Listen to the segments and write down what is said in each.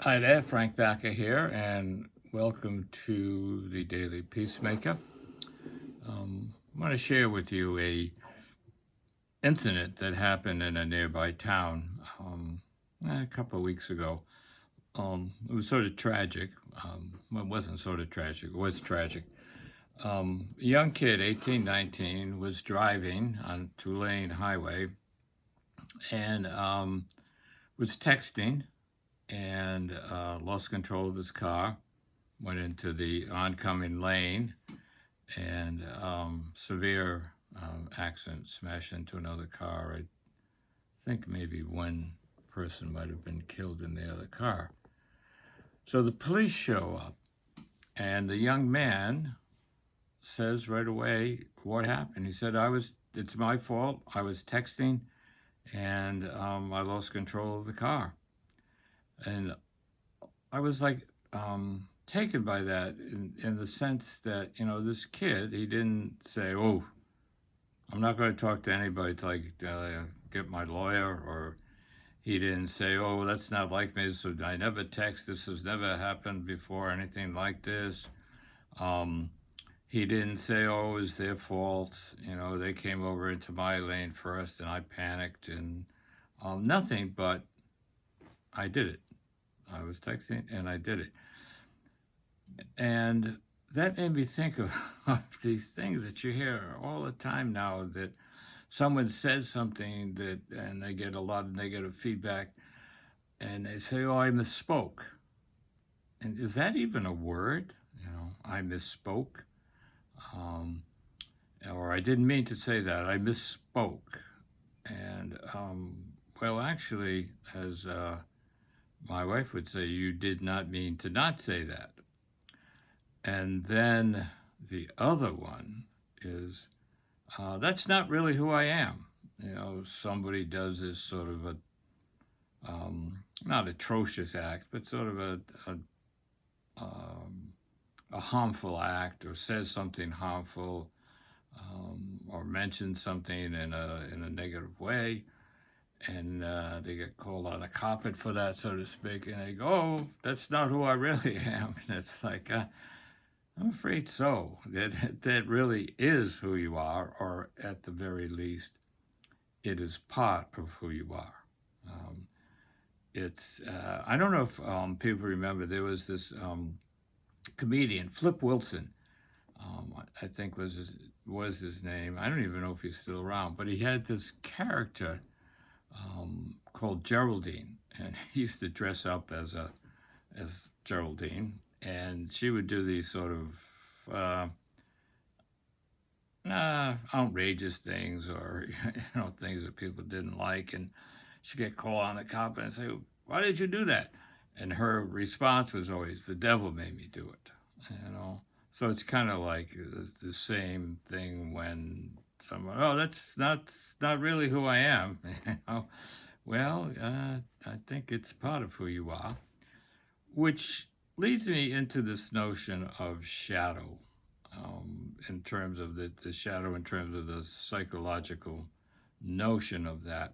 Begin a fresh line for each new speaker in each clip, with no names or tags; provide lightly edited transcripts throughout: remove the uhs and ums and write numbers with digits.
Hi there, Frank Thacker here, and welcome to the Daily Peacemaker. I want to share with you a incident that happened in a nearby town a couple of weeks ago. It was sort of tragic. Well, it wasn't sort of tragic, it was tragic. A young kid, 18, 19, was driving on two-lane highway and was texting and lost control of his car, went into the oncoming lane, and severe accident, smashed into another car. I think maybe one person might have been killed in the other car. So the police show up, and the young man says right away what happened. He said, it's my fault. I was texting, and I lost control of the car. And I was like, taken by that in the sense that, this kid, he didn't say, oh, I'm not going to talk to anybody till I get my lawyer, or he didn't say, oh, that's not like me, so I never text, this has never happened before, anything like this. He didn't say, oh, it was their fault, they came over into my lane first and I panicked, and nothing, but I did it. I was texting and I did it. And that made me think of, of these things that you hear all the time now, that someone says something and they get a lot of negative feedback, and they say, oh, I misspoke. And is that even a word? I misspoke. Or I didn't mean to say that, I misspoke. And, well, actually, as my wife would say, you did not mean to not say that. And then the other one is, that's not really who I am. Somebody does this sort of not atrocious act, but sort of a harmful act, or says something harmful, or mentions something in a negative way, and they get called on the carpet for that, so to speak, and they go, oh, that's not who I really am. And it's like, I'm afraid so. That really is who you are, or at the very least, it is part of who you are. I don't know if people remember, there was this comedian, Flip Wilson, I think was his name. I don't even know if he's still around, but he had this character called Geraldine, and he used to dress up as Geraldine, and she would do these sort of outrageous things, or things that people didn't like, and she'd get called on the cop and say, "Why did you do that?" And her response was always, "The devil made me do it." So it's kind of like the same thing when someone, "Oh, that's not really who I am." Well, I think it's part of who you are, which leads me into this notion of shadow, in terms of the shadow, in terms of the psychological notion of that.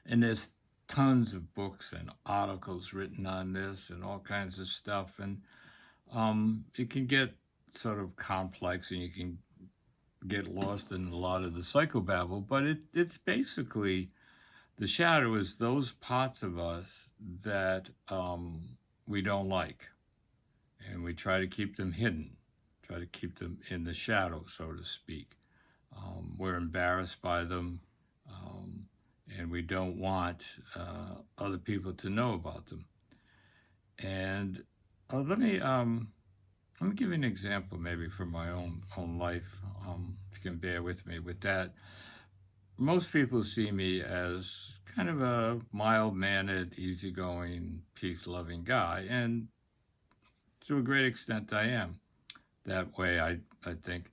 And there's tons of books and articles written on this and all kinds of stuff. And it can get sort of complex, and you can get lost in a lot of the psychobabble, but it's basically, the shadow is those parts of us that we don't like, and we try to keep them hidden, try to keep them in the shadow, so to speak. We're embarrassed by them, and we don't want other people to know about them. And let me give you an example, maybe from my own life, if you can bear with me with that. Most people see me as kind of a mild-mannered, easygoing, peace-loving guy, and to a great extent I am that way, I think.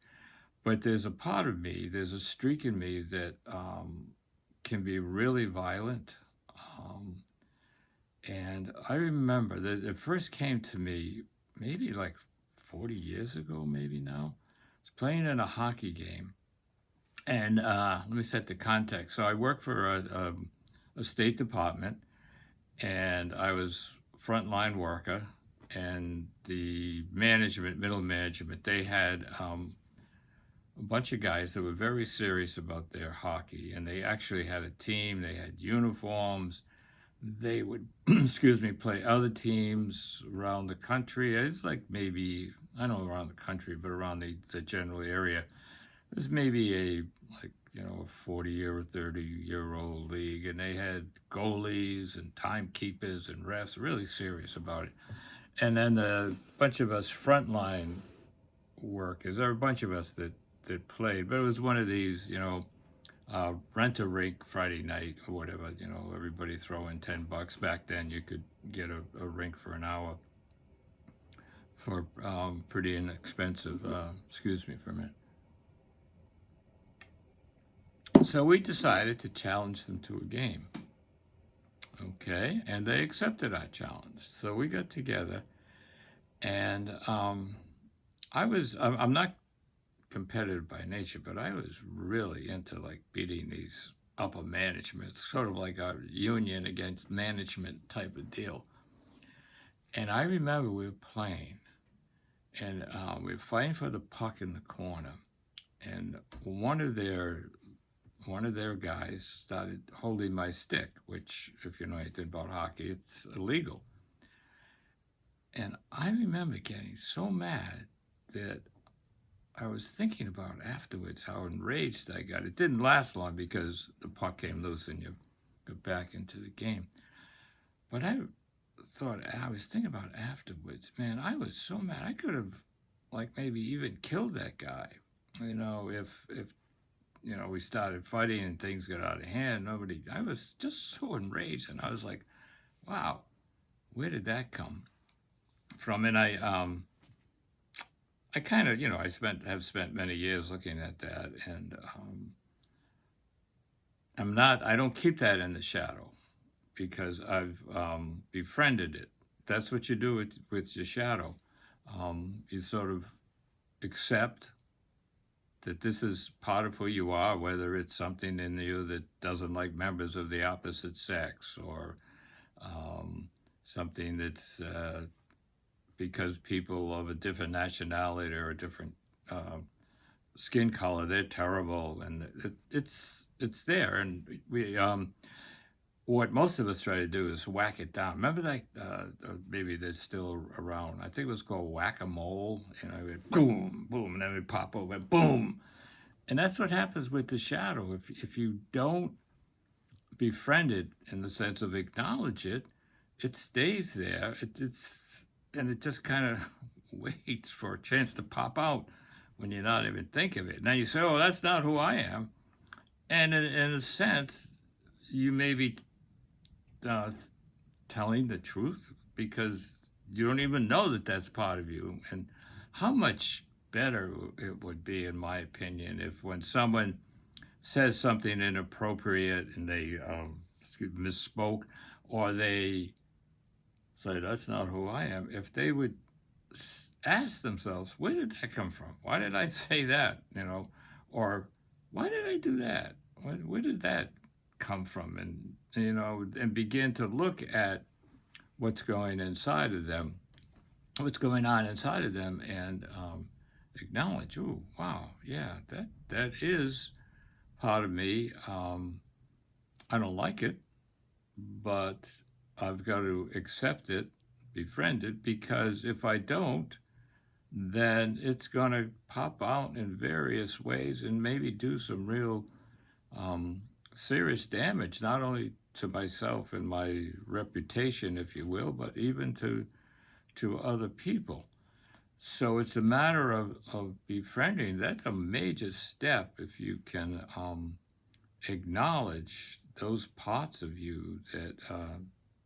But there's a part of me, there's a streak in me that can be really violent. And I remember that it first came to me maybe like 40 years ago, maybe now. I was playing in a hockey game. And let me set the context. So I work for a state department, and I was frontline worker and the management, middle management, they had a bunch of guys that were very serious about their hockey, and they actually had a team. They had uniforms. They would, excuse me, play other teams around the country. It's like maybe, I don't know around the country, but around the general area. There's maybe a 40-year or 30-year-old league, and they had goalies and timekeepers and refs, really serious about it. And then a bunch of us frontline workers, there were a bunch of us that played, but it was one of these, rent a rink Friday night or whatever, everybody throw in $10. Back then you could get a rink for an hour for pretty inexpensive. Excuse me for a minute. So we decided to challenge them to a game. Okay, and they accepted our challenge. So we got together, and I'm not competitive by nature, but I was really into like beating these upper management. It's sort of like a union against management type of deal. And I remember we were playing, and we were fighting for the puck in the corner, and one of their guys started holding my stick, which, if you know anything about hockey, it's illegal. And I remember getting so mad that I was thinking about afterwards how enraged I got. It didn't last long because the puck came loose and you got back into the game. But I was thinking about afterwards, man, I was so mad. I could have, like, maybe even killed that guy. If we started fighting and things got out of hand, I was just so enraged, and I was like, wow, where did that come from? And I kind of, have spent many years looking at that, and I don't keep that in the shadow because I've befriended it. That's what you do with your shadow. You sort of accept that this is part of who you are, whether it's something in you that doesn't like members of the opposite sex, or something that's because people of a different nationality or a different skin color, they're terrible, and it's there. And we what most of us try to do is whack it down. Remember that? Or maybe they're still around. I think it was called whack-a-mole. Boom, boom, and then we pop over, boom. And that's what happens with the shadow. If you don't befriend it in the sense of acknowledge it, it stays there. And it just kind of waits for a chance to pop out when you're not even thinking of it. Now you say, "Oh, that's not who I am," and in a sense, you may be telling the truth because you don't even know that that's part of you. And how much better it would be, in my opinion, if when someone says something inappropriate and they misspoke, or they say that's not who I am, if they would ask themselves, where did that come from? Why did I say that? Or why did I do that? Where did that come from? And begin to look at what's going on inside of them, and acknowledge, oh, wow, yeah, that is part of me. I don't like it, but I've got to accept it, befriend it, because if I don't, then it's going to pop out in various ways and maybe do some real serious damage, not only to myself and my reputation, if you will, but even to other people. So it's a matter of befriending. That's a major step if you can acknowledge those parts of you that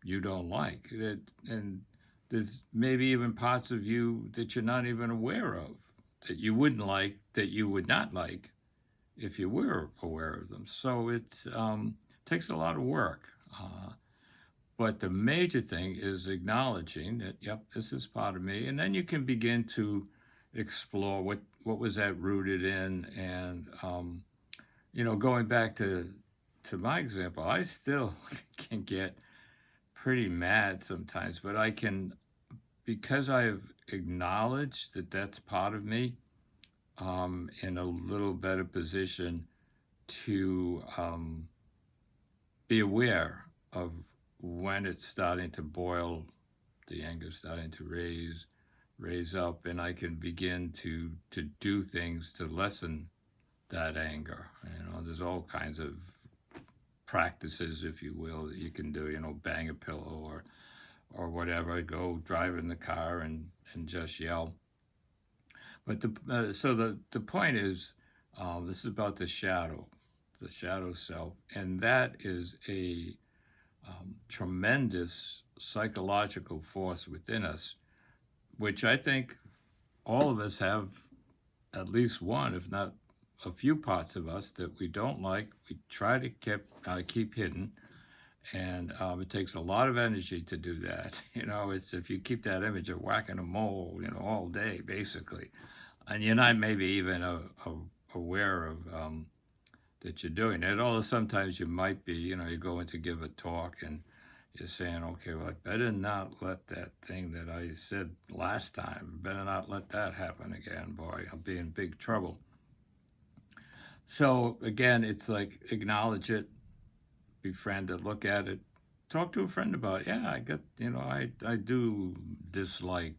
you don't like. And there's maybe even parts of you that you're not even aware of, that you wouldn't like, that you would not like if you were aware of them. So it takes a lot of work. But the major thing is acknowledging that, yep, this is part of me. And then you can begin to explore what was that rooted in. And, going back to my example, I still can get pretty mad sometimes, but I can, because I've acknowledged that that's part of me, in a little better position to be aware of when it's starting to boil, the anger starting to raise up, and I can begin to do things to lessen that anger. There's all kinds of practices, if you will, that you can do. Bang a pillow or whatever. Go drive in the car and just yell. But the point is, this is about the shadow self, and that is a tremendous psychological force within us, which I think all of us have at least one, if not a few parts of us that we don't like. We try to keep hidden, and it takes a lot of energy to do that. It's if you keep that image of whacking a mole, all day basically, and you're not maybe even aware of that you're doing it. Although sometimes you might be. You go in to give a talk and you're saying, okay, well, I better not let that thing that I said last time, better not let that happen again. Boy, I'll be in big trouble. So again, it's like acknowledge it, befriend it, look at it, talk to a friend about it. Yeah, I do dislike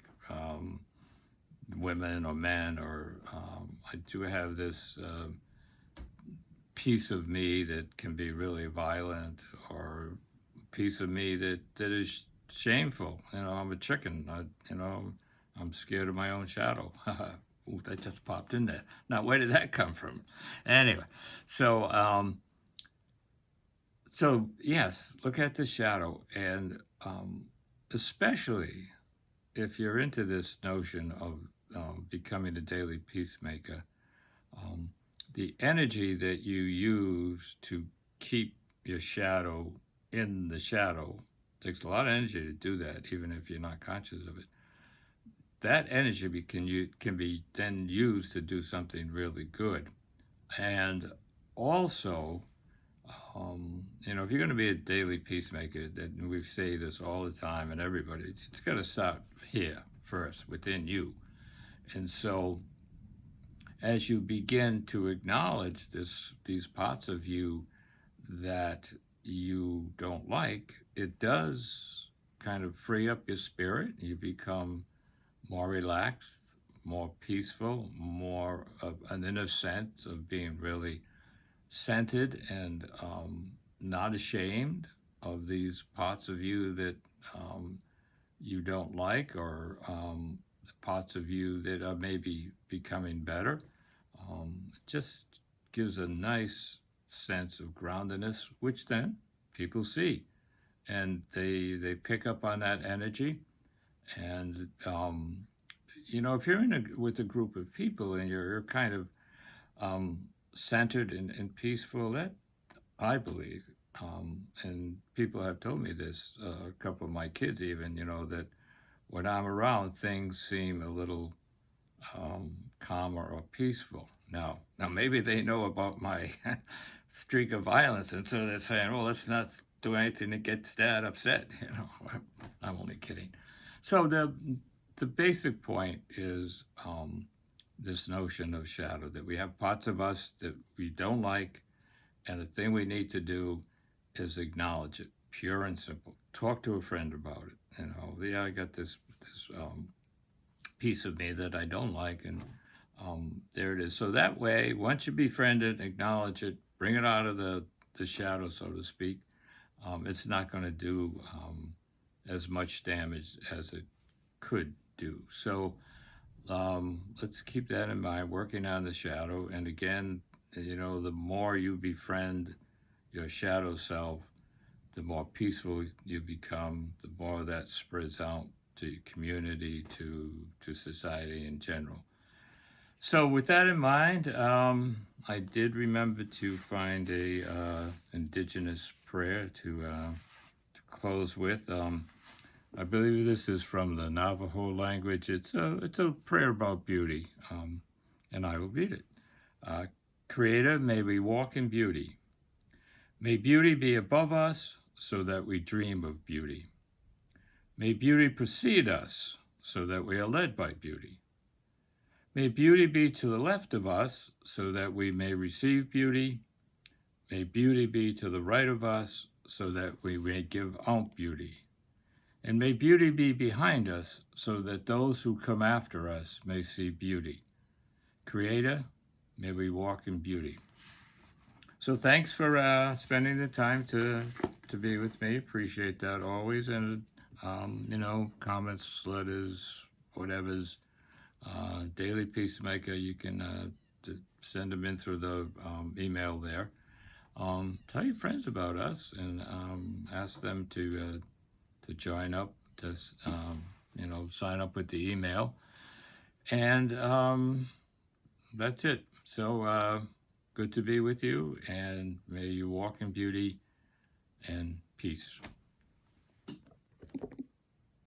women or men, or I do have this piece of me that can be really violent, or a piece of me that is shameful. I'm a chicken. I'm scared of my own shadow. Ooh, that just popped in there. Now, where did that come from? Anyway, so yes, look at the shadow, and especially if you're into this notion of becoming a daily peacemaker, the energy that you use to keep your shadow in the shadow takes a lot of energy to do that, even if you're not conscious of it. That energy can be then used to do something really good. And also, if you're going to be a daily peacemaker, and we say this all the time, and everybody, it's got to start here first, within you. And so, as you begin to acknowledge these parts of you that you don't like, it does kind of free up your spirit. You become more relaxed, more peaceful, more of an inner sense of being really centered and not ashamed of these parts of you that you don't like, or the parts of you that are maybe becoming better. It just gives a nice sense of groundedness, which then people see, and they pick up on that energy. And if you're with a group of people and you're kind of centered and peaceful, that I believe, and people have told me this, a couple of my kids even, that when I'm around, things seem a little calmer or peaceful. Now maybe they know about my streak of violence, and so they're saying, well, let's not do anything that gets Dad upset. I'm only kidding. So the basic point is this notion of shadow, that we have parts of us that we don't like, and the thing we need to do is acknowledge it, pure and simple. Talk to a friend about it. I got this piece of me that I don't like, and there it is. So that way, once you befriend it, acknowledge it, bring it out of the shadow, so to speak, it's not going to do as much damage as it could do. So let's keep that in mind, working on the shadow. And again, the more you befriend your shadow self, the more peaceful you become, the more that spreads out to your community, to society in general. So with that in mind, I did remember to find a indigenous prayer to close with. I believe this is from the Navajo language. It's a prayer about beauty, and I will read it. Creator, may we walk in beauty. May beauty be above us, so that we dream of beauty. May beauty precede us, so that we are led by beauty. May beauty be to the left of us, so that we may receive beauty. May beauty be to the right of us, so that we may give out beauty. And may beauty be behind us, so that those who come after us may see beauty. Creator, may we walk in beauty. So thanks for spending the time to be with me. Appreciate that always. And, comments, letters, whatever's. Daily Peacemaker, you can send them in through the email there. Tell your friends about us and ask them to join up, to sign up with the email. And that's it. So good to be with you, and may you walk in beauty and peace.